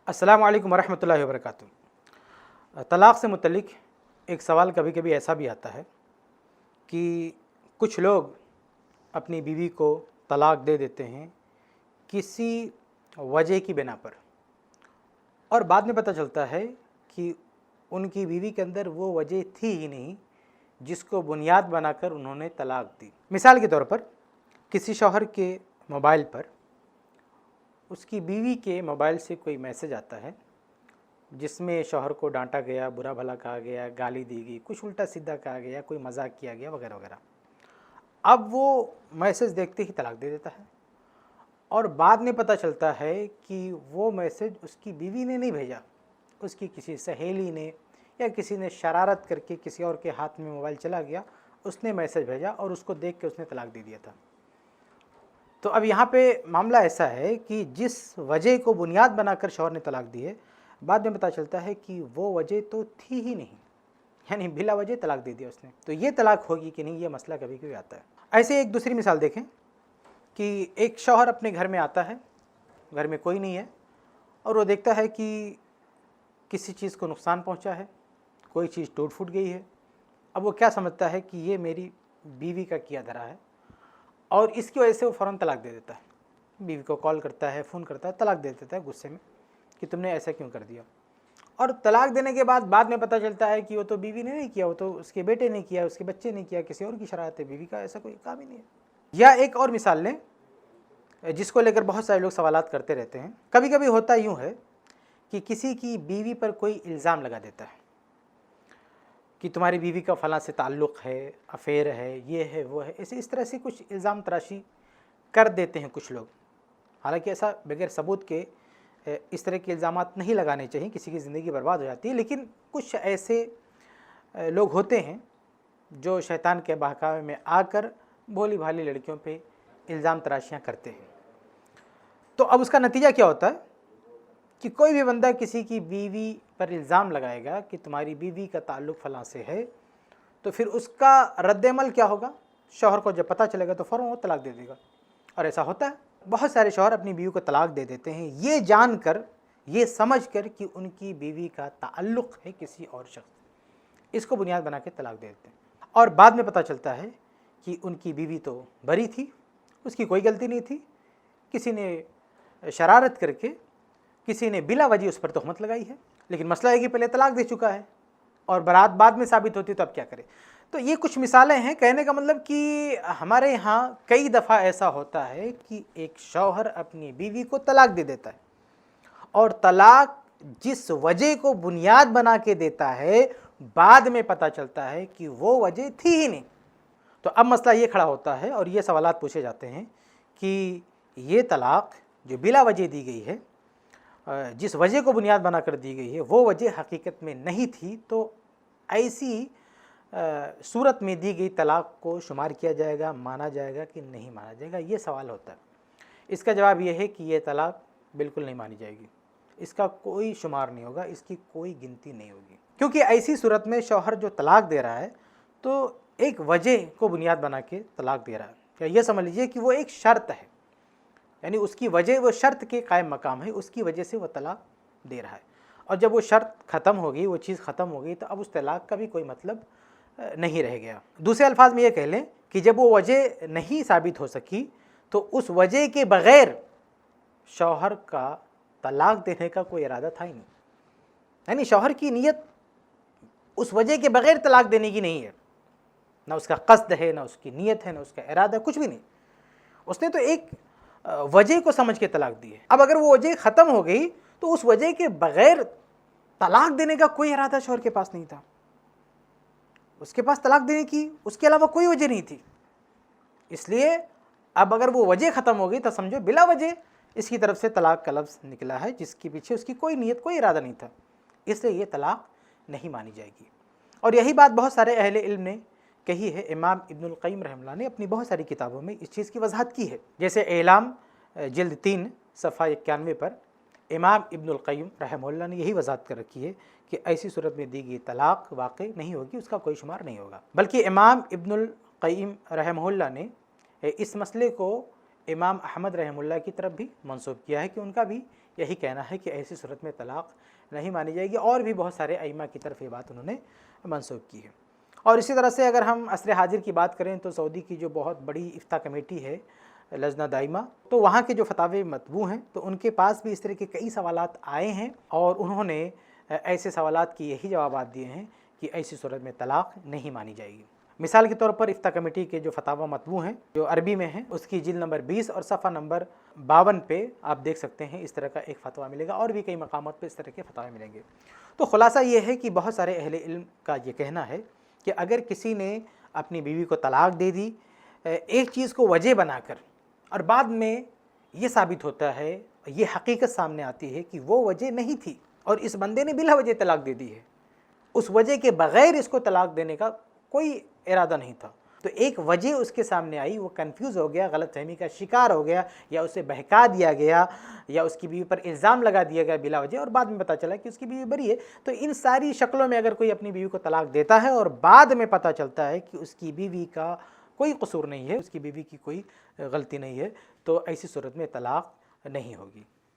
अस्सलामु अलैकुम वरहमतुल्लाहि वबरकातुहू। तलाक़ से मुतल्लिक़ एक सवाल कभी कभी ऐसा भी आता है कि कुछ लोग अपनी बीवी को तलाक़ दे देते हैं किसी वजह की बिना पर, और बाद में पता चलता है कि उनकी बीवी के अंदर वो वजह थी ही नहीं जिसको बुनियाद बनाकर उन्होंने तलाक़ दी। मिसाल के तौर पर किसी शौहर के मोबाइल पर उसकी बीवी के मोबाइल से कोई मैसेज आता है जिसमें शौहर को डांटा गया, बुरा भला कहा गया, गाली दी गई, कुछ उल्टा सीधा कहा गया, कोई मजाक किया गया वगैरह वगैरह। अब वो मैसेज देखते ही तलाक़ दे देता है और बाद में पता चलता है कि वो मैसेज उसकी बीवी ने नहीं भेजा, उसकी किसी सहेली ने या किसी ने शरारत करके किसी और के हाथ में मोबाइल चला गया, उसने मैसेज भेजा और उसको देख के उसने तलाक़ दे दिया था। तो अब यहाँ पे मामला ऐसा है कि जिस वजह को बुनियाद बनाकर शौहर ने तलाक़ दी है, बाद में पता चलता है कि वो वजह तो थी ही नहीं, यानी बिला वजह तलाक़ दे दिया उसने। तो ये तलाक़ होगी कि नहीं, ये मसला कभी कभी आता है। ऐसे एक दूसरी मिसाल देखें कि एक शौहर अपने घर में आता है, घर में कोई नहीं है और वो देखता है कि किसी चीज़ को नुकसान पहुँचा है, कोई चीज़ टूट फूट गई है। अब वो क्या समझता है कि ये मेरी बीवी का किया धरा है और इसकी वजह से वो फ़ौरन तलाक़ दे देता है। बीवी को कॉल करता है, फ़ोन करता है, तलाक़ दे देता है गुस्से में कि तुमने ऐसा क्यों कर दिया। और तलाक़ देने के बाद में पता चलता है कि वो तो बीवी ने नहीं किया, वो तो उसके बेटे ने किया, उसके बच्चे ने किया, किसी और की शरारत है, बीवी का ऐसा कोई काम ही नहीं है। या एक और मिसाल लें जिसको लेकर बहुत सारे लोग सवालात करते रहते हैं। कभी कभी होता यूँ है कि किसी की बीवी पर कोई इल्ज़ाम लगा देता है कि तुम्हारी बीवी का फ़लाँ से ताल्लुक़ है, अफेयर है, ये है, वो है, ऐसे इस तरह से कुछ इल्ज़ाम तराशी कर देते हैं कुछ लोग। हालांकि ऐसा बगैर सबूत के इस तरह के इल्ज़ामात नहीं लगाने चाहिए, किसी की ज़िंदगी बर्बाद हो जाती है। लेकिन कुछ ऐसे लोग होते हैं जो शैतान के बहकावे में आकर भोली भाली लड़कियों पे इल्ज़ाम तराशियाँ करते हैं। तो अब उसका नतीजा क्या होता है कि कोई भी बंदा किसी की बीवी पर इल्ज़ाम लगाएगा कि तुम्हारी बीवी का ताल्लुक़ फ़लाँ से है, तो फिर उसका रद्द-ए-अमल क्या होगा? शौहर को जब पता चलेगा तो फ़ौरन वो तलाक़ दे देगा। और ऐसा होता है, बहुत सारे शौहर अपनी बीवी को तलाक़ दे देते हैं ये जानकर, ये समझकर कि उनकी बीवी का ताल्लुक़ है किसी और शख्स, इसको बुनियाद बना के तलाक़ दे देते हैं। और बाद में पता चलता है कि उनकी बीवी तो बरी थी, उसकी कोई गलती नहीं थी, किसी ने शरारत करके किसी ने बिला वजह उस पर तहमत लगाई है। लेकिन मसला है कि पहले तलाक़ दे चुका है और बारात बाद में साबित होती तो अब क्या करें। तो ये कुछ मिसालें हैं। कहने का मतलब कि हमारे यहाँ कई दफ़ा ऐसा होता है कि एक शौहर अपनी बीवी को तलाक़ दे देता है और तलाक़ जिस वजह को बुनियाद बना के देता है, बाद में पता चलता है कि वो वजह थी ही नहीं। तो अब मसला ये खड़ा होता है और ये सवालात पूछे जाते हैं कि ये तलाक़ जो बिला वजह दी गई है, जिस वजह को बुनियाद बना कर दी गई है, वो वजह हकीकत में नहीं थी, तो ऐसी सूरत में दी गई तलाक़ को शुमार किया जाएगा, माना जाएगा कि नहीं माना जाएगा, ये सवाल होता है। इसका जवाब ये है कि ये तलाक़ बिल्कुल नहीं मानी जाएगी, इसका कोई शुमार नहीं होगा, इसकी कोई गिनती नहीं होगी। क्योंकि ऐसी सूरत में शौहर जो तलाक़ दे रहा है तो एक वजह को बुनियाद बना के तलाक़ दे रहा है। या ये समझ लीजिए कि वो एक शर्त है, यानी उसकी वजह वो शर्त के कायम मकाम है, उसकी वजह से वो तलाक़ दे रहा है। और जब वो शर्त ख़त्म हो गई, वो चीज़ ख़त्म हो गई, तो अब उस तलाक़ का भी कोई मतलब नहीं रह गया। दूसरे अल्फाज में ये कह लें कि जब वो वजह नहीं साबित हो सकी तो उस वजह के बग़ैर शौहर का तलाक़ देने का कोई इरादा था ही नहीं। यानी शौहर की नीयत उस वजह के बग़ैर तलाक़ देने की नहीं है, ना उसका क़स्द है, ना उसकी नीयत है, ना उसका इरादा, कुछ भी नहीं। उसने तो एक वजह को समझ के तलाक़ दी है। अब अगर वो वजह ख़त्म हो गई तो उस वजह के बग़ैर तलाक़ देने का कोई इरादा शौहर के पास नहीं था। उसके पास तलाक़ देने की उसके अलावा कोई वजह नहीं थी। इसलिए अब अगर वो वजह ख़त्म हो गई तो समझो बिला वजह इसकी तरफ से तलाक़ का लफ्ज़ निकला है, जिसके पीछे उसकी कोई नीयत, कोई इरादा नहीं था, इसलिए ये तलाक़ नहीं मानी जाएगी। और यही बात बहुत सारे अहले इल्म ने कही है। इमाम इब्नुल क़य्यिम रहमतुल्लाह ने अपनी बहुत सारी किताबों में इस चीज़ की वज़ाहत की है। जैसे एलाम जिल्द 3 सफ़ा 91 पर इमाम इब्नुल क़य्यिम रहमतुल्लाह ने यही वज़ाहत कर रखी है कि ऐसी सूरत में दी गई तलाक़ वाक़ई नहीं होगी, उसका कोई शुमार नहीं होगा। बल्कि इमाम इब्नुल क़य्यिम रहमतुल्लाह ने इस मसले को इमाम अहमद रहमतुल्लाह की तरफ भी मंसूब किया है कि उनका भी یہی کہنا ہے کہ ایسی صورت میں طلاق نہیں مانی جائے گی، اور بھی بہت سارے ائمہ کی طرف یہ بات انہوں نے منسوخ کی ہے۔ اور اسی طرح سے اگر ہم عصر حاضر کی بات کریں تو سعودی کی جو بہت بڑی افتاء کمیٹی ہے لجنہ دائمہ، تو وہاں کے جو فتاوی مطبوع ہیں تو ان کے پاس بھی اس طرح کے کئی سوالات آئے ہیں، اور انہوں نے ایسے سوالات کی یہی جوابات دیے ہیں کہ ایسی صورت میں طلاق نہیں مانی جائے گی۔ مثال کے طور پر افتاء کمیٹی کے جو فتاوی مطبوع ہیں جو عربی میں ہیں، اس کی جلد نمبر 20 اور صفحہ نمبر 52 پہ آپ دیکھ سکتے ہیں اس طرح کا ایک فتویٰ ملے گا، اور بھی کئی مقامات پہ اس طرح کے فتاوے ملیں گے۔ تو خلاصہ یہ ہے کہ بہت سارے اہل علم کا یہ کہنا ہے کہ اگر کسی نے اپنی بیوی کو طلاق دے دی ایک چیز کو وجہ بنا کر، اور بعد میں یہ ثابت ہوتا ہے، یہ حقیقت سامنے آتی ہے کہ وہ وجہ نہیں تھی اور اس بندے نے بلا وجہ طلاق دے دی ہے، اس وجہ کے بغیر اس کو طلاق دینے کا کوئی ارادہ نہیں تھا، تو ایک وجہ اس کے سامنے آئی، وہ کنفیوز ہو گیا، غلط فہمی کا شکار ہو گیا، یا اسے بہکا دیا گیا، یا اس کی بیوی پر الزام لگا دیا گیا بلا وجہ، اور بعد میں پتہ چلا کہ اس کی بیوی بری ہے۔ تو ان ساری شکلوں میں اگر کوئی اپنی بیوی کو طلاق دیتا ہے اور بعد میں پتہ چلتا ہے کہ اس کی بیوی کا کوئی قصور نہیں ہے، اس کی بیوی کی کوئی غلطی نہیں ہے، تو ایسی صورت میں طلاق نہیں ہوگی۔